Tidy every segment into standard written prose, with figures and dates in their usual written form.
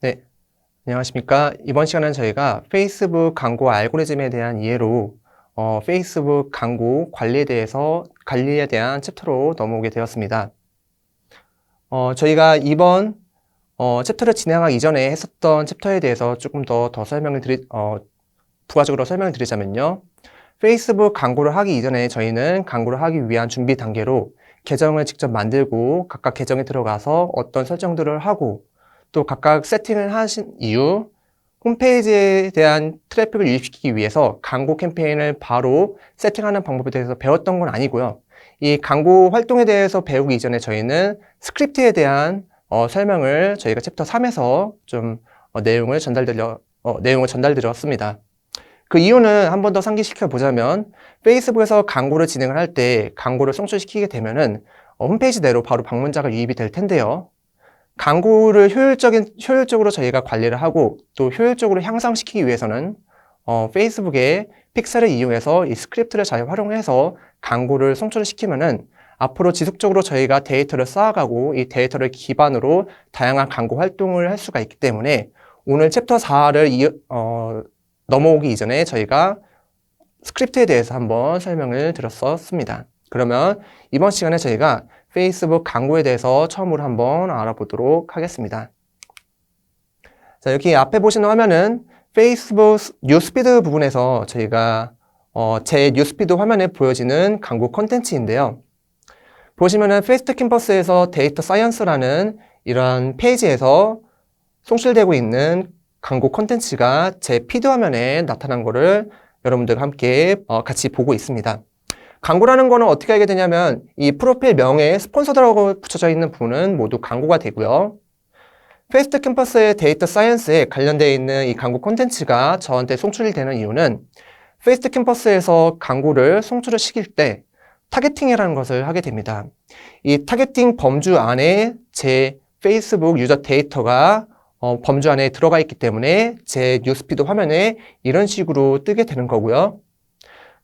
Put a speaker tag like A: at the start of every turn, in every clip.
A: 네, 안녕하십니까. 이번 시간은 저희가 페이스북 광고 알고리즘에 대한 이해로 페이스북 광고 관리에 대한 챕터로 넘어오게 되었습니다. 저희가 이번 챕터를 진행하기 이전에 했었던 챕터에 대해서 조금 더 부가적으로 설명을 드리자면요. 페이스북 광고를 하기 이전에 저희는 광고를 하기 위한 준비 단계로 계정을 직접 만들고 각각 계정에 들어가서 어떤 설정들을 하고 또 각각 세팅을 하신 이후 홈페이지에 대한 트래픽을 유입시키기 위해서 광고 캠페인을 바로 세팅하는 방법에 대해서 배웠던 건 아니고요. 이 광고 활동에 대해서 배우기 이전에 저희는 스크립트에 대한 설명을 저희가 챕터 3에서 좀 내용을 전달드렸습니다. 그 이유는 한 번 더 상기시켜 보자면 페이스북에서 광고를 진행을 할 때 광고를 송출시키게 되면은 홈페이지 내로 바로 방문자가 유입이 될 텐데요. 광고를 효율적으로 저희가 관리를 하고 또 효율적으로 향상시키기 위해서는 페이스북의 픽셀을 이용해서 이 스크립트를 잘 활용해서 광고를 송출시키면은 앞으로 지속적으로 저희가 데이터를 쌓아가고 이 데이터를 기반으로 다양한 광고 활동을 할 수가 있기 때문에 오늘 챕터 4를 넘어오기 이전에 저희가 스크립트에 대해서 한번 설명을 드렸었습니다. 그러면 이번 시간에 저희가 페이스북 광고에 대해서 처음으로 한번 알아보도록 하겠습니다. 자, 여기 앞에 보시는 화면은 페이스북 뉴스피드 부분에서 저희가 제 뉴스피드 화면에 보여지는 광고 콘텐츠인데요. 보시면은 페이스트 캠퍼스에서 데이터 사이언스라는 이런 페이지에서 송출되고 있는 광고 콘텐츠가 제 피드 화면에 나타난 거를 여러분들과 함께 같이 보고 있습니다. 광고라는 거는 어떻게 하게 되냐면 이 프로필 명예에 스폰서드라고 붙여져 있는 부분은 모두 광고가 되고요. 페이스트 캠퍼스의 데이터 사이언스에 관련되어 있는 이 광고 콘텐츠가 저한테 송출되는 이유는 페이스트 캠퍼스에서 광고를 송출을 시킬 때 타겟팅이라는 것을 하게 됩니다. 이 타겟팅 범주 안에 제 페이스북 유저 데이터가 범주 안에 들어가 있기 때문에 제 뉴스피드 화면에 이런 식으로 뜨게 되는 거고요.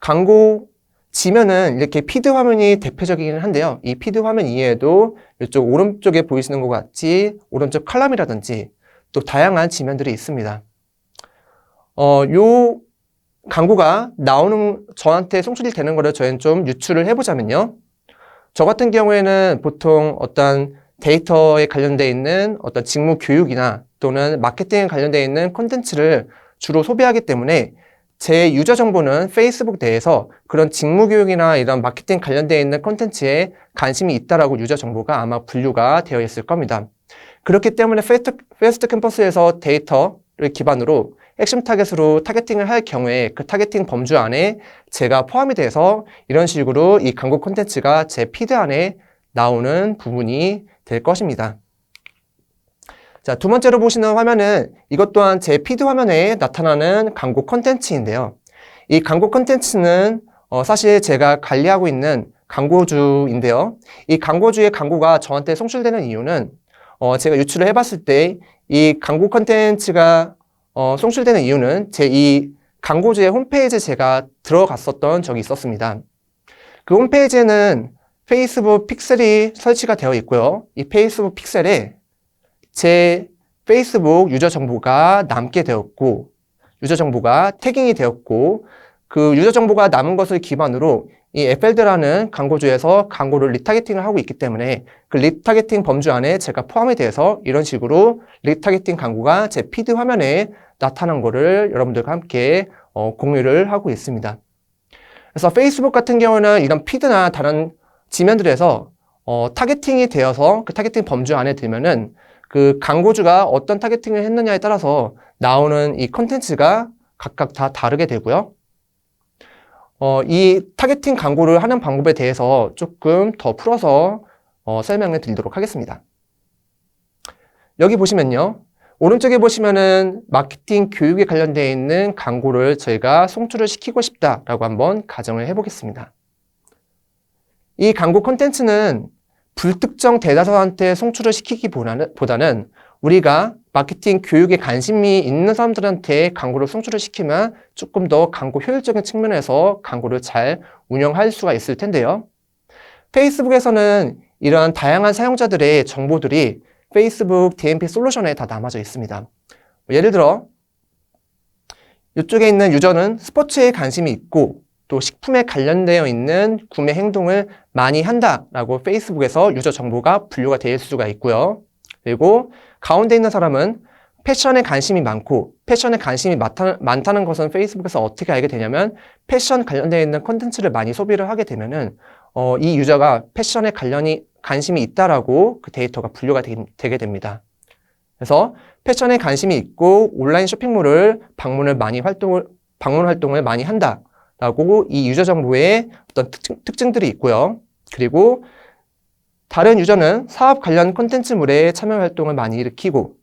A: 광고 지면은 이렇게 피드 화면이 대표적이긴 한데요. 이 피드 화면 이외에도 이쪽 오른쪽에 보이시는 것 같이 오른쪽 칼럼이라든지 또 다양한 지면들이 있습니다. 요 광고가 저한테 송출이 되는 거를 저희는 좀 유추를 해보자면요. 저 같은 경우에는 보통 어떤 데이터에 관련되어 있는 어떤 직무 교육이나 또는 마케팅에 관련되어 있는 콘텐츠를 주로 소비하기 때문에 제 유저 정보는 페이스북 내에서 그런 직무 교육이나 이런 마케팅 관련되어 있는 콘텐츠에 관심이 있다라고 유저 정보가 아마 분류가 되어 있을 겁니다. 그렇기 때문에 페이스트 캠퍼스에서 데이터를 기반으로 핵심 타겟으로 타겟팅을 할 경우에 그 타겟팅 범주 안에 제가 포함이 돼서 이런 식으로 이 광고 콘텐츠가 제 피드 안에 나오는 부분이 될 것입니다. 자, 두 번째로 보시는 화면은 이것 또한 제 피드 화면에 나타나는 광고 콘텐츠인데요. 이 광고 콘텐츠는 사실 제가 관리하고 있는 광고주인데요. 이 광고주의 광고가 저한테 송출되는 이유는 제가 유출을 해봤을 때 이 광고 콘텐츠가 송출되는 이유는 제 이 광고주의 홈페이지에 제가 들어갔었던 적이 있었습니다. 그 홈페이지에는 페이스북 픽셀이 설치가 되어 있고요. 이 페이스북 픽셀에 제 페이스북 유저 정보가 남게 되었고, 유저 정보가 태깅이 되었고, 그 유저 정보가 남은 것을 기반으로 이 FLD라는 광고주에서 광고를 리타겟팅을 하고 있기 때문에 그 리타겟팅 범주 안에 제가 포함이 돼서 이런 식으로 리타겟팅 광고가 제 피드 화면에 나타난 거를 여러분들과 함께 공유를 하고 있습니다. 그래서 페이스북 같은 경우는 이런 피드나 다른 지면들에서 타겟팅이 되어서 그 타겟팅 범주 안에 들면은 그 광고주가 어떤 타겟팅을 했느냐에 따라서 나오는 이 컨텐츠가 각각 다 다르게 되고요. 이 타겟팅 광고를 하는 방법에 대해서 조금 더 풀어서 설명을 드리도록 하겠습니다. 여기 보시면요. 오른쪽에 보시면은 마케팅 교육에 관련되어 있는 광고를 저희가 송출을 시키고 싶다라고 한번 가정을 해보겠습니다. 이 광고 콘텐츠는 불특정 대다수한테 송출을 시키기보다는 우리가 마케팅 교육에 관심이 있는 사람들한테 광고를 송출을 시키면 조금 더 광고 효율적인 측면에서 광고를 잘 운영할 수가 있을 텐데요. 페이스북에서는 이러한 다양한 사용자들의 정보들이 페이스북 DMP 솔루션에 다 남아져 있습니다. 예를 들어 이쪽에 있는 유저는 스포츠에 관심이 있고 또 식품에 관련되어 있는 구매 행동을 많이 한다라고 페이스북에서 유저 정보가 분류가 될 수가 있고요. 그리고 가운데 있는 사람은 패션에 관심이 많고 패션에 관심이 많다는 것은 페이스북에서 어떻게 알게 되냐면 패션 관련되어 있는 콘텐츠를 많이 소비를 하게 되면은 이 유저가 패션에 관심이 있다라고 그 데이터가 분류가 되게 됩니다. 그래서 패션에 관심이 있고 온라인 쇼핑몰을 방문 활동을 많이 한다라고 이 유저 정보에 어떤 특징들이 있고요. 그리고 다른 유저는 사업 관련 콘텐츠물에 참여 활동을 많이 일으키고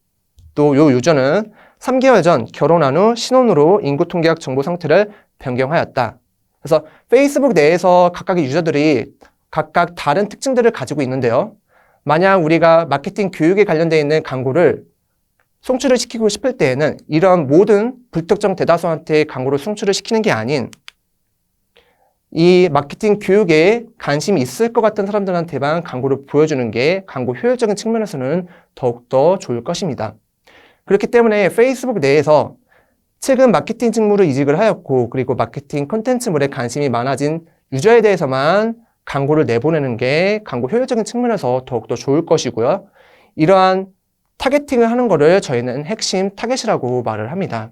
A: 또 이 유저는 3개월 전 결혼한 후 신혼으로 인구 통계학 정보 상태를 변경하였다. 그래서 페이스북 내에서 각각의 유저들이 각각 다른 특징들을 가지고 있는데요. 만약 우리가 마케팅 교육에 관련되어 있는 광고를 송출을 시키고 싶을 때에는 이런 모든 불특정 대다수한테 광고를 송출을 시키는 게 아닌 이 마케팅 교육에 관심이 있을 것 같은 사람들한테만 광고를 보여주는 게 광고 효율적인 측면에서는 더욱더 좋을 것입니다. 그렇기 때문에 페이스북 내에서 최근 마케팅 직무를 이직을 하였고 그리고 마케팅 콘텐츠물에 관심이 많아진 유저에 대해서만 광고를 내보내는 게 광고 효율적인 측면에서 더욱더 좋을 것이고요. 이러한 타겟팅을 하는 거를 저희는 핵심 타겟이라고 말을 합니다.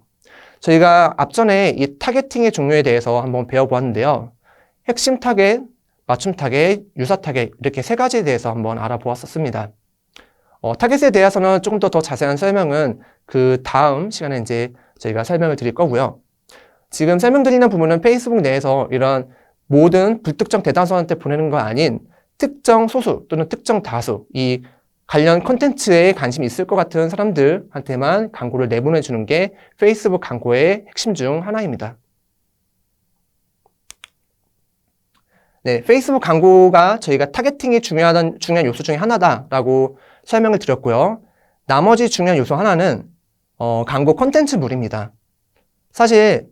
A: 저희가 앞전에 이 타겟팅의 종류에 대해서 한번 배워보았는데요. 핵심 타겟, 맞춤 타겟, 유사 타겟 이렇게 세 가지에 대해서 한번 알아보았었습니다. 타겟에 대해서는 조금 더 자세한 설명은 그 다음 시간에 이제 저희가 설명을 드릴 거고요. 지금 설명드리는 부분은 페이스북 내에서 이런 모든 불특정 대다수한테 보내는 거 아닌 특정 소수 또는 특정 다수 이 관련 콘텐츠에 관심이 있을 것 같은 사람들한테만 광고를 내보내주는 게 페이스북 광고의 핵심 중 하나입니다. 네, 페이스북 광고가 저희가 타겟팅이 중요한 요소 중에 하나다라고 설명을 드렸고요. 나머지 중요한 요소 하나는 광고 콘텐츠물입니다. 사실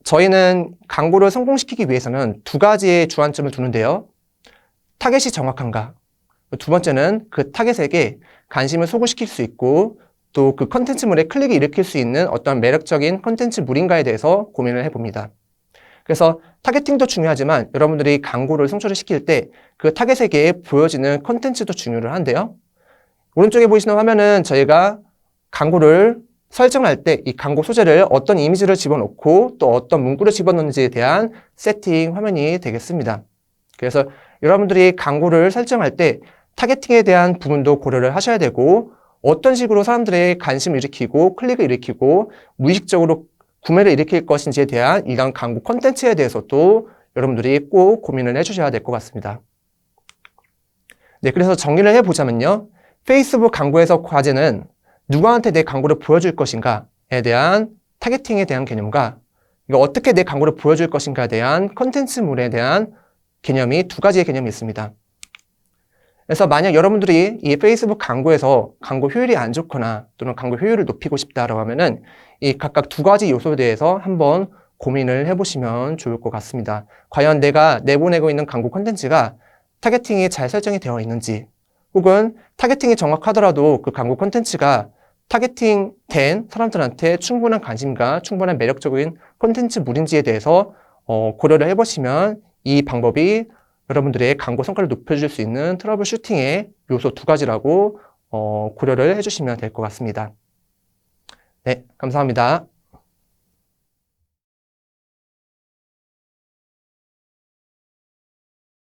A: 저희는 광고를 성공시키기 위해서는 두 가지의 주안점을 두는데요. 타겟이 정확한가? 두 번째는 그 타겟에게 관심을 소구시킬 수 있고 또 그 콘텐츠물에 클릭을 일으킬 수 있는 어떤 매력적인 콘텐츠물인가에 대해서 고민을 해봅니다. 그래서 타겟팅도 중요하지만 여러분들이 광고를 송출을 시킬 때 그 타겟에게 보여지는 콘텐츠도 중요를 한데요. 오른쪽에 보이시는 화면은 저희가 광고를 설정할 때 이 광고 소재를 어떤 이미지를 집어넣고 또 어떤 문구를 집어넣는지에 대한 세팅 화면이 되겠습니다. 그래서 여러분들이 광고를 설정할 때 타겟팅에 대한 부분도 고려를 하셔야 되고 어떤 식으로 사람들의 관심을 일으키고 클릭을 일으키고 무의식적으로 구매를 일으킬 것인지에 대한 이런 광고 콘텐츠에 대해서도 여러분들이 꼭 고민을 해주셔야 될 것 같습니다. 네, 그래서 정리를 해보자면요. 페이스북 광고에서 과제는 누구한테 내 광고를 보여줄 것인가에 대한 타겟팅에 대한 개념과 이거 어떻게 내 광고를 보여줄 것인가에 대한 콘텐츠물에 대한 개념이 두 가지의 개념이 있습니다. 그래서 만약 여러분들이 이 페이스북 광고에서 광고 효율이 안 좋거나 또는 광고 효율을 높이고 싶다라고 하면은 이 각각 두 가지 요소에 대해서 한번 고민을 해보시면 좋을 것 같습니다. 과연 내가 내보내고 있는 광고 콘텐츠가 타겟팅이 잘 설정이 되어 있는지 혹은 타겟팅이 정확하더라도 그 광고 콘텐츠가 타겟팅 된 사람들한테 충분한 관심과 충분한 매력적인 콘텐츠물인지에 대해서 고려를 해보시면 이 방법이 여러분들의 광고 성과를 높여줄 수 있는 트러블 슈팅의 요소 두 가지라고 고려를 해주시면 될 것 같습니다. 네, 감사합니다.